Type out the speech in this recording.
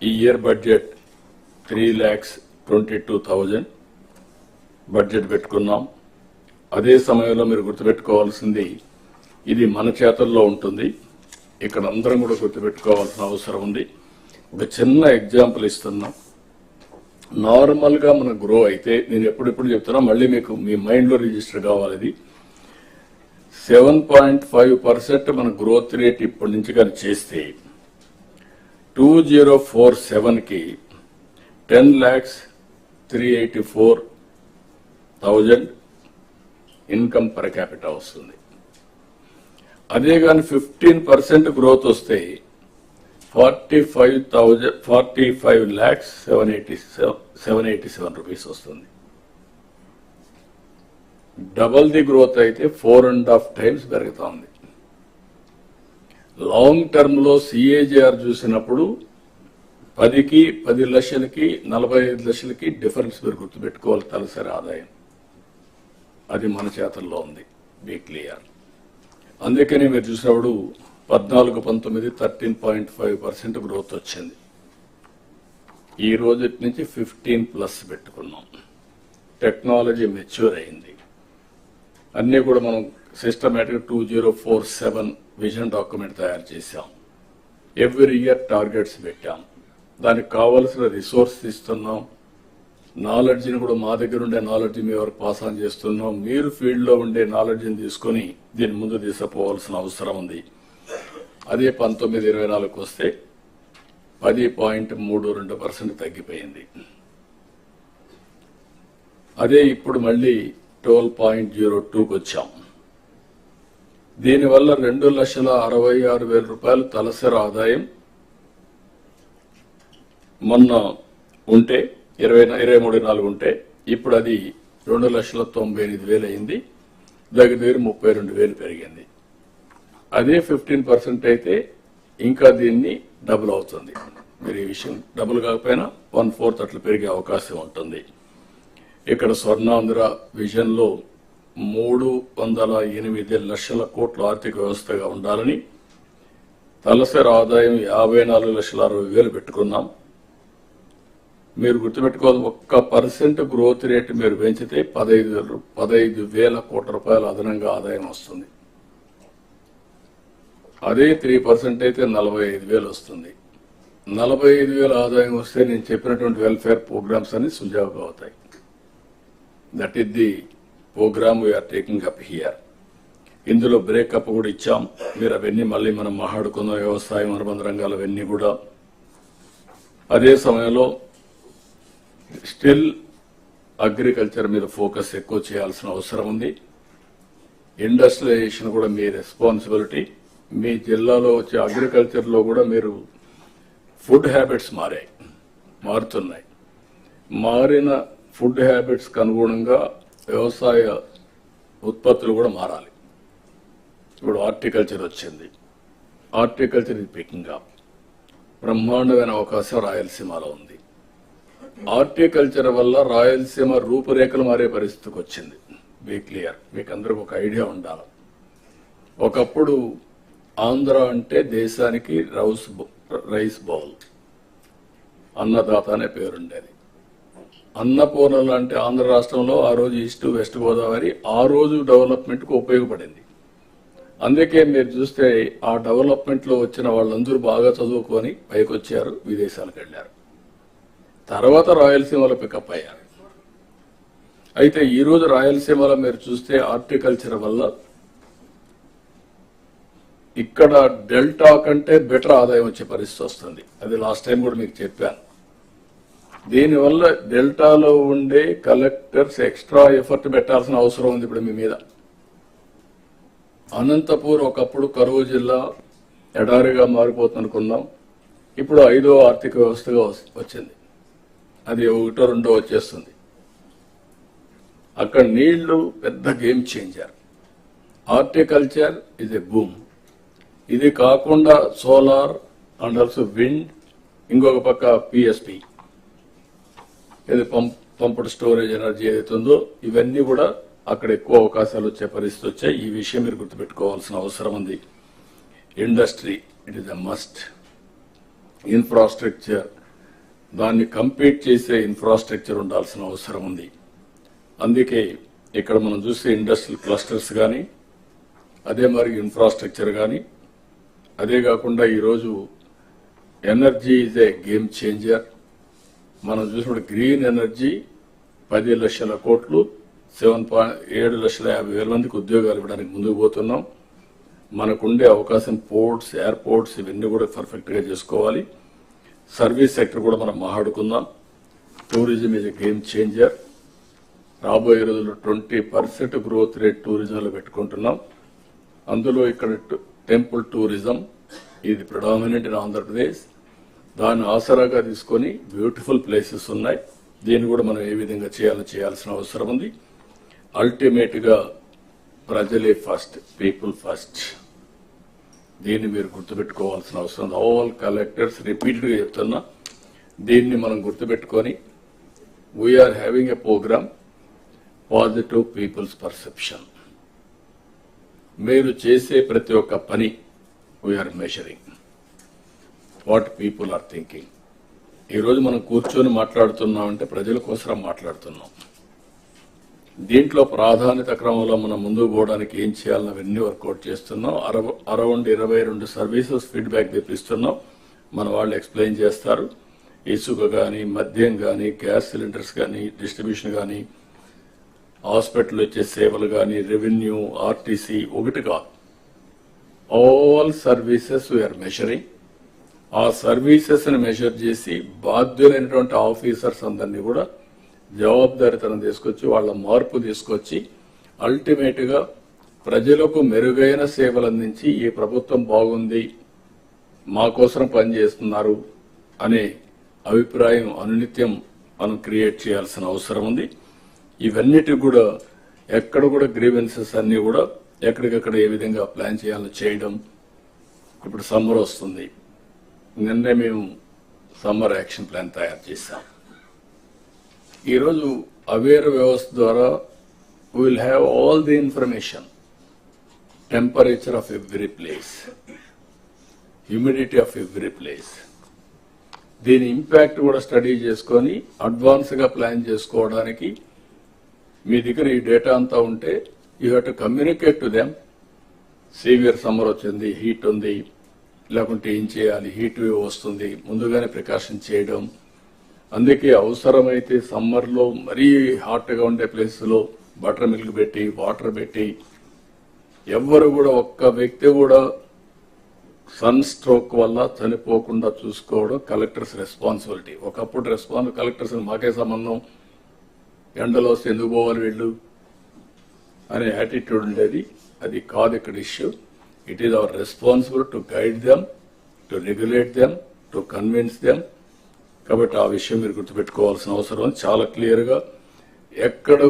ఈ year budget 3,22,000 budget పెట్టుకున్నాం. అదే సమయంలో మీరు గుర్తుపెట్టుకోవాల్సింది, ఇది మన చేతుల్లో ఉంటుంది. ఇక్కడ అందరం కూడా గుర్తుపెట్టుకోవాల్సిన అవసరం ఉంది. ఒక చిన్న ఎగ్జాంపుల్ ఇస్తున్నాం. నార్మల్ గా మన గ్రో అయితే, నేను ఎప్పుడెప్పుడు చెప్తున్నా, మళ్ళీ మీకు మీ మైండ్ లో రిజిస్టర్ కావాలి. ఇది 7.5% మన గ్రోత్ రేట్ ఇప్పటి నుంచి కానీ చేస్తే 2047 కి 10,384,000 ఇన్కమ్ పర్ క్యాపిటా వస్తుంది. అదే కానీ 15% గ్రోత్ వస్తే 45,787 రూపీస్ వస్తుంది. డబల్ ది గ్రోత్ అయితే 4.5 టైమ్స్ పెరుగుతా ఉంది. లాంగ్ టర్మ్ లో సిఏజీఆర్ చూసినప్పుడు 10 లక్షలకి 45 లక్షలకి డిఫరెన్స్ మీరు గుర్తుపెట్టుకోవాలి. తలసరి ఆదాయం అది మన చేతుల్లో ఉంది. Be clear. అందుకని మీరు చూసినప్పుడు 14-19 13.5% గ్రోత్ వచ్చింది. ఈ రోజు నుంచి 15+ పెట్టుకున్నాం. టెక్నాలజీ మెచ్యూర్ అయింది. అన్నీ కూడా మనం సిస్టమేటిక్ 2047 విజన్ డాక్యుమెంట్ తయారు చేశాం. ఎవ్రీ ఇయర్ టార్గెట్స్ పెట్టాం. దానికి కావలసిన రిసోర్స్ ఇస్తున్నాం. నాలెడ్జ్ని కూడా మా దగ్గర ఉండే నాలెడ్జ్ మీ వరకు పాస్ ఆన్ చేస్తున్నాం. మీరు ఫీల్డ్ లో ఉండే నాలెడ్జ్ని తీసుకుని దీని ముందు తీసుకుపోవాల్సిన అవసరం ఉంది. అదే 19-24 వస్తే 10.32% తగ్గిపోయింది. అదే ఇప్పుడు మళ్ళీ 12.02కి వచ్చాం. దీనివల్ల 2,66,000 రూపాయలు తలసరి ఆదాయం మొన్న ఉంటే 23-24 ఉంటే ఇప్పుడు అది 2,98,000 అయింది. దగ్గర 32,000 పెరిగింది. అదే 15% అయితే ఇంకా దీన్ని డబుల్ అవుతుంది. మీరు ఈ విషయం డబుల్ కాకపోయినా 1/4 అట్లా పెరిగే అవకాశం ఉంటుంది. ఇక్కడ స్వర్ణాంధ్ర విజన్ లో 308 లక్షల కోట్ల ఆర్థిక వ్యవస్థగా ఉండాలని తలసరి ఆదాయం 54,60,000 పెట్టుకున్నాం. మీరు గుర్తుపెట్టుకోవాలి, 1% గ్రోత్ రేట్ మీరు పెంచితే 15,000 కోట్ల రూపాయల అదనంగా ఆదాయం వస్తుంది. అదే 3% అయితే 45,000 వస్తుంది. 45,000 ఆదాయం వస్తే నేను చెప్పినటువంటి వెల్ఫేర్ ప్రోగ్రామ్స్ అన్ని సుజావుగా అవుతాయి. That is the programme we're taking up here. ఇందులో బ్రేకప్ కూడా ఇచ్చాం. మీరు అవన్నీ మళ్ళీ మనం మాట్లాడుకున్న వ్యవసాయం, అనుబంధ రంగాలు అవన్నీ కూడా. అదే సమయంలో స్టిల్ అగ్రికల్చర్ మీద ఫోకస్ ఎక్కువ చేయాల్సిన అవసరం ఉంది. ఇండస్ట్రియలైజేషన్ కూడా మీ రెస్పాన్సిబిలిటీ. మీ జిల్లాలో వచ్చే అగ్రికల్చర్ లో కూడా మీరు ఫుడ్ హ్యాబిట్స్ మారుతున్నాయి. మారిన ఫుడ్ హ్యాబిట్స్ కు అనుగుణంగా వ్యవసాయ ఉత్పత్తులు కూడా మారాలి. ఇప్పుడు హార్టికల్చర్ వచ్చింది. హార్టికల్చర్ ఇది పికింగ్ అప్. బ్రహ్మాండమైన అవకాశం రాయలసీమలో ఉంది. హార్టికల్చర్ వల్ల రాయలసీమ రూపురేఖలు మారే పరిస్థితికి వచ్చింది. Be clear. మీకు అందరికి ఒక ఐడియా ఉండాలి. ఒకప్పుడు ఆంధ్ర అంటే దేశానికి రైస్ బౌల్, అన్నదాత అనే పేరుండేది. అన్నపూర్ణ అంటే ఆంధ్ర రాష్ట్రంలో ఆ రోజు ఈస్ట్ వెస్ట్ గోదావరి ఆ రోజు డెవలప్మెంట్ కు ఉపయోగపడింది. అందుకే మీరు చూస్తే ఆ డెవలప్మెంట్ లో వచ్చిన వాళ్ళందరూ బాగా చదువుకొని పైకి వచ్చారు, విదేశాలకు వెళ్లారు. తర్వాత రాయలసీమలో పికప్ అయ్యారు. అయితే ఈ రోజు రాయలసీమలో మీరు చూస్తే హార్టికల్చర్ వల్ల ఇక్కడ డెల్టా కంటే బెటర్ ఆదాయం వచ్చే పరిస్థితి వస్తుంది. అది లాస్ట్ టైం కూడా మీకు చెప్పాను. దీనివల్ల డెల్టాలో ఉండే కలెక్టర్స్ ఎక్స్ట్రా ఎఫర్ట్ పెట్టాల్సిన అవసరం ఉంది ఇప్పుడు మీ మీద. అనంతపూర్ ఒకప్పుడు కరువు జిల్లా ఎడారిగా మారిపోతుందనుకున్నాం. ఇప్పుడు 5వ ఆర్థిక వ్యవస్థగా వచ్చింది. అది 1-2 వచ్చేస్తుంది. అక్కడ నీళ్లు పెద్ద game changer. Horticulture is a boom. ఇది కాకుండా సోలార్ అండ్ ఆల్సో విండ్, ఇంకొక పక్క పిఎస్పి, ఇది పంప్డ్ స్టోరేజ్ ఎనర్జీ ఏదైతే ఉందో, ఇవన్నీ కూడా అక్కడ ఎక్కువ అవకాశాలు వచ్చే పరిస్థితి వచ్చాయి. ఈ విషయం మీరు గుర్తుపెట్టుకోవాల్సిన అవసరం ఉంది. Industry it is a must. Infrastructure దాన్ని కంపీట్ చేసే ఇన్ఫ్రాస్ట్రక్చర్ ఉండాల్సిన అవసరం ఉంది. అందుకే ఇక్కడ మనం చూసే ఇండస్ట్రియల్ క్లస్టర్స్ కానీ, అదే మరి ఇన్ఫ్రాస్ట్రక్చర్ కానీ, అదే కాకుండా ఈరోజు energy is a game changer. మనం చూసినప్పుడు గ్రీన్ ఎనర్జీ 10 లక్షల కోట్లు 7,50,000 మందికి ఉద్యోగాలు ఇవ్వడానికి ముందుకు పోతున్నాం. మనకుండే అవకాశం పోర్ట్స్, ఎయిర్పోర్ట్స్ ఇవన్నీ కూడా పర్ఫెక్ట్గా చేసుకోవాలి. సర్వీస్ సెక్టర్ కూడా మనం మాట్లాడుకుందాం. Tourism is a game changer. రాబోయే రోజుల్లో 20% గ్రోత్ రేట్ టూరిజంలో పెట్టుకుంటున్నాం. అందులో ఇక్కడ టెంపుల్ టూరిజం ఇది ప్రిడామినెంట్ ఇన్ ఆంధ్రప్రదేశ్. దాన్ని ఆసరాగా తీసుకొని బ్యూటిఫుల్ ప్లేసెస్ ఉన్నాయి. దీన్ని కూడా మనం ఏ విధంగా చేయాల్సిన అవసరం ఉంది. అల్టిమేట్ గా ప్రజలే ఫస్ట్, పీపుల్ ఫస్ట్. దీన్ని మీరు గుర్తుపెట్టుకోవాల్సిన అవసరం ఉంది. ఆల్ కలెక్టర్స్ రిపీటెడ్ గా చెప్తున్నా, దీన్ని మనం గుర్తుపెట్టుకొని we're having a programme positive people's perception. మీరు చేసే ప్రతి ఒక్క పని we're measuring what people are thinking. ఈరోజు మనం కూర్చొని మాట్లాడుతున్నామంటే ప్రజల కోసం మాట్లాడుతున్నాం. దీంట్లో ప్రాధాన్యత క్రమంలో మనం ముందుకు పోవడానికి ఏం చేయాలని అవన్నీ వర్కౌట్ చేస్తున్నాం. అరౌండ్ 22 సర్వీసెస్ ఫీడ్బ్యాక్ తెప్పిస్తున్నాం. మన వాళ్ళు ఎక్స్ప్లెయిన్ చేస్తారు. ఇసుక కానీ, మద్యం కానీ, గ్యాస్ సిలిండర్స్ కానీ, డిస్ట్రిబ్యూషన్ కానీ, హాస్పిటల్ ఇచ్చే సేవలు కానీ, రెవెన్యూ, ఆర్టీసీ ఒకటి కాదు, ఆల్ సర్వీసెస్ వీఆర్ మెజరింగ్. ఆ సర్వీసెస్ ని మెజర్ చేసి బాధ్యులైనటువంటి ఆఫీసర్స్ అందరినీ కూడా జవాబుదారీతనం తీసుకొచ్చి వాళ్ళ మార్పు తీసుకొచ్చి అల్టిమేట్ గా ప్రజలకు మెరుగైన సేవలు అందించి ఈ ప్రభుత్వం బాగుంది, మా కోసం పనిచేస్తున్నారు అనే అభిప్రాయం అనునిత్యం మనం క్రియేట్ చేయాల్సిన అవసరం ఉంది. ఇవన్నిటి కూడా ఎక్కడ కూడా గ్రీవెన్సెస్ అన్ని కూడా ఎక్కడికక్కడ ఏ విధంగా ప్లాన్ చేయాలో చేయడం. ఇప్పుడు సమ్మర్ వస్తుంది. నిన్నే మేము సమ్మర్ యాక్షన్ ప్లాన్ తయారు చేశాం. ఈరోజు అవేర్ వ్యవస్థ ద్వారా will have all the information, temperature of every place, humidity of every place. దీని ఇంపాక్ట్ కూడా స్టడీ చేసుకొని అడ్వాన్స్ గా ప్లాన్ చేసుకోవడానికి మీ దగ్గర ఈ డేటా అంతా ఉంటే you have to communicate to them. Severe summer వచ్చింది, హీట్ ఉంది, లేకుంటే ఏం చేయాలి, హీట్ వేవ్ వస్తుంది, ముందుగానే ప్రికాషన్ చేయడం. అందుకే అవసరమైతే సమ్మర్ లో మరీ హాట్ గా ఉండే ప్లేస్ లో బటర్ మిల్క్ పెట్టి, వాటర్ పెట్టి, ఎవ్వరు కూడా ఒక్క వ్యక్తి కూడా సన్ స్ట్రోక్ వల్ల చనిపోకుండా చూసుకోవడం కలెక్టర్స్ రెస్పాన్సిబిలిటీ. ఒకప్పుడు కలెక్టర్స్ మాకే సంబంధం, ఎండలో వస్తే ఎందుకు పోవాలి వీళ్ళు అనే యాటిట్యూడ్ ఉండేది. అది కాదు ఇక్కడ issue. It is our responsibility to guide them, to regulate them, to convince them. కాబట్టి ఆ విషయం మీరు గుర్తుపెట్టుకోవాల్సిన అవసరం చాలా క్లియర్ గా. ఎక్కడ